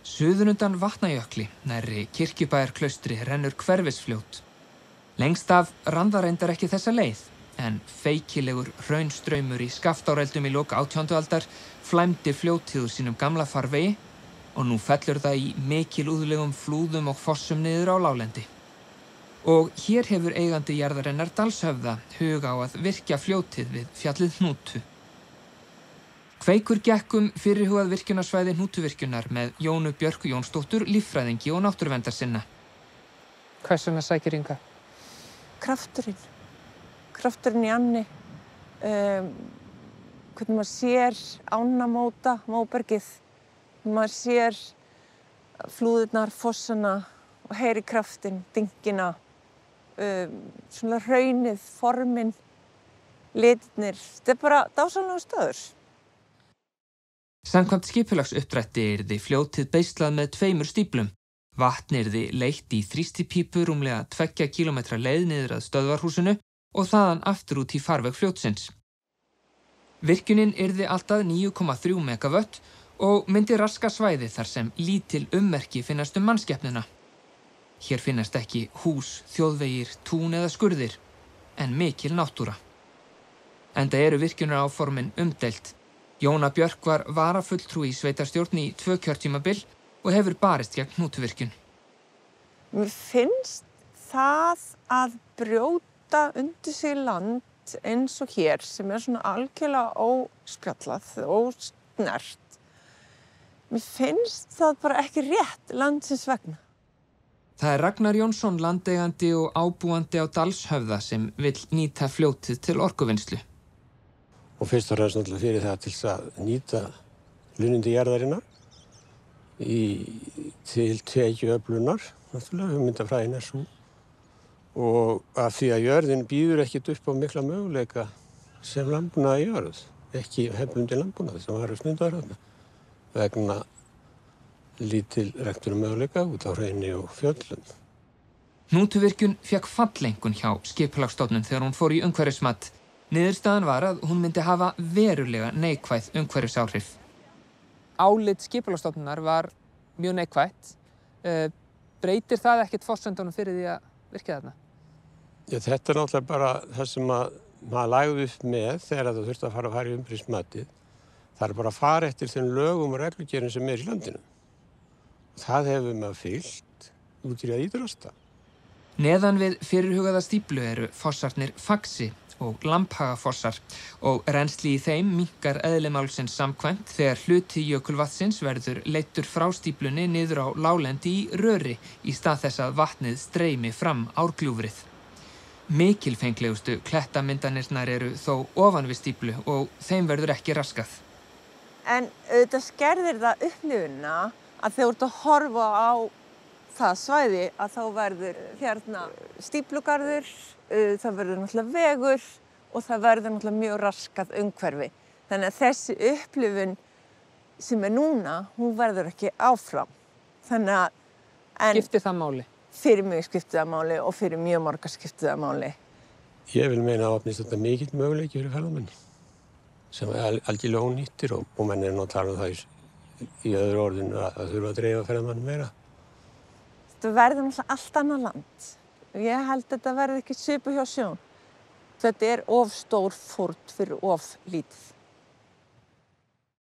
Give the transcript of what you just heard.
Suðunundan Vatnajökli, nærri Kirkjubæjarklaustri, rennur Hverfisfljót. Lengst af rann það reyndar ekki þessa leið, en feikilegur hraunstraumur í Skaftáreldum í lok 18. aldar flæmdi fljótið úr sínum gamla farvegi og nú fellur það í mikilúðlegum flúðum og fossum niður á láglendi. Og hér hefur eigandi jarðarinnar Dalshöfða hug á að virkja fljótið við fjallið Hnútu. Kveikur gekk fyrirhugað virkjunarsvæði Hnútuvirkjunar með Jónu Björk Jónsdóttur, líffræðingi og náttúruverndarsinna. Hvers vegna sækir hingað? Krafturinn í ánni. Hvernig maður sér ána móbergið. Maður sér flúðirnar, fossana og heyri kraftinn, dyngina. Svona hraunið, formin, litirnir. Þetta bara dásamlegur staður. Samkvæmt skipulagsuppdrætti yrði fljótið beislað með 2 stíflum. Vatn yrði leitt í þrýstipípu rúmlega 2 kílómetra leið niður að stöðvarhúsinu og þaðan aftur út í farveg fljótsins. Virkjunin yrði alltaf 9,3 megavött og myndi raska svæði þar sem lítil ummerki finnast mannskepnuna. Hér finnast ekki hús, þjóðvegir, tún eða skurðir, en mikil náttúra. Enda eru virkjunaráformin umdeilt. Jóna Björk var varafulltrúi í sveitarstjórn í 2 kjörtímabil og hefur barist gegn Hnútuvirkjun. Mér finnst það að brjóta undir sig land eins og hér sem svona algjörlega óspjallað, ósnert. Mér finnst það bara ekki rétt landsins vegna. Það Ragnar Jónsson, landeigandi og ábúandi á Dalshöfða sem vill nýta fljótið til orkuvinnslu. Og fyrst og fremst náttúrulega fyrir það til að nýta hlunnindi jarðarinnar til tekjuöflunar, náttúrulega, hugmyndafræðin sú. Og af því að jörðin býður ekkert upp á mikla möguleika sem landbúnaði jörð, ekki hefðbundin landbúnaði sem var stundaður þarna, vegna lítil ræktunarmöguleika út á hrauni og fjöllum. Hnútuvirkjun fékk falleinkunn hjá Skipulagsstofnun þegar hún fór í umhverfismat. Niðurstaðan var að hún myndi hafa verulega neikvæð umhverfisáhrif. Álit Skipulagsstofnunar var mjög neikvætt. Breytir það ekkert forsendunum fyrir því að virkja þarna? Já, þetta náttúrulega bara það sem maður lagði upp með þegar það þurfti að fara í umhverfismatið. Það bara að fara eftir þeim lögum og reglugerðum sem í landinu. Það hefur maður fylgt út í að ídrasta. Neðan við fyrirhugaða stíflu eru fossarnir Faxi og Lambhagafossar og rennsli í þeim minnkar eðli málsins samkvæmt þegar hluti jökulvatnsins verður leiddur frá stíflunni niður á láglendi í röri í stað þess að vatnið streymi fram árgljúfrið. Mikilfenglegustu klettamyndanirnar eru þó ofan við stíflu og þeim verður ekki raskað. En auðvitað skerðir það upplifunina að þegar þú ert að horfa á það svæði að þá verður hérna stíflugarður, það verður náttúrulega vegur og það verður náttúrulega mjög raskað umhverfi. Þannig að þessi upplifun sem núna, hún verður ekki áfram. Þannig að skiptir það máli? Fyrir mig skiptir það máli og fyrir mjög marga skiptir það máli. Ég vil meina að opnist þetta mikill möguleiki fyrir ferðamenn sem algjörlega ónýttir og menn nú að tala það í öðru orðinu að þurfa að dreifa ferðamannum meira. Þetta verður náttúrulega allt annað land. Ég held að þetta verður ekki svipað hjá sjón. Þetta of stór fórn fyrir of lítið.